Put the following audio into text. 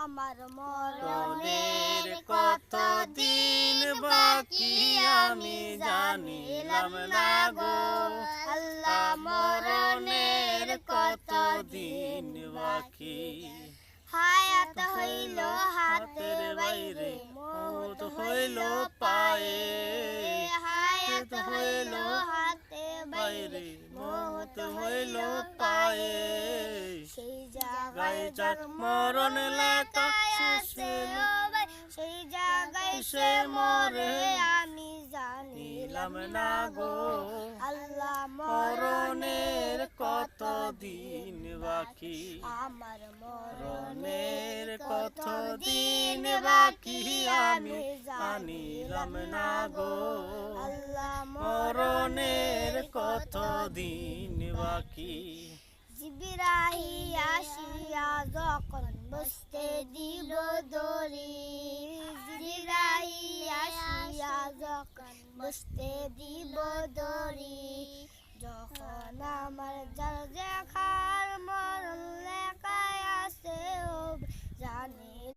আমার মরণের কত দিন বাকি আমি জানিলাম না গো আল্লাহ মরণের কত দিন বাকি হায়াত হইল হাতের বাইরে মওত হইল পায়ে হায়াত হইল হাতে বাইরে মওত হইল পায়ে সেই জায়গায় যার মরণ লেখা আছে সেই জায়গায় সে মরে আমি জানিলাম না গো আল্লাহ মরণের কত দিন বাকি আমার মরণের কত দিন বাকি আমি জানিলাম না গো আল্লাহ মরণের কত দিন বাকি জিবরাইল আসিয়া যখন বসতে দিল দড়ি জিবরাইল আসিয়া যখন বসতে দিব দড়ি যখন আমার জানাজা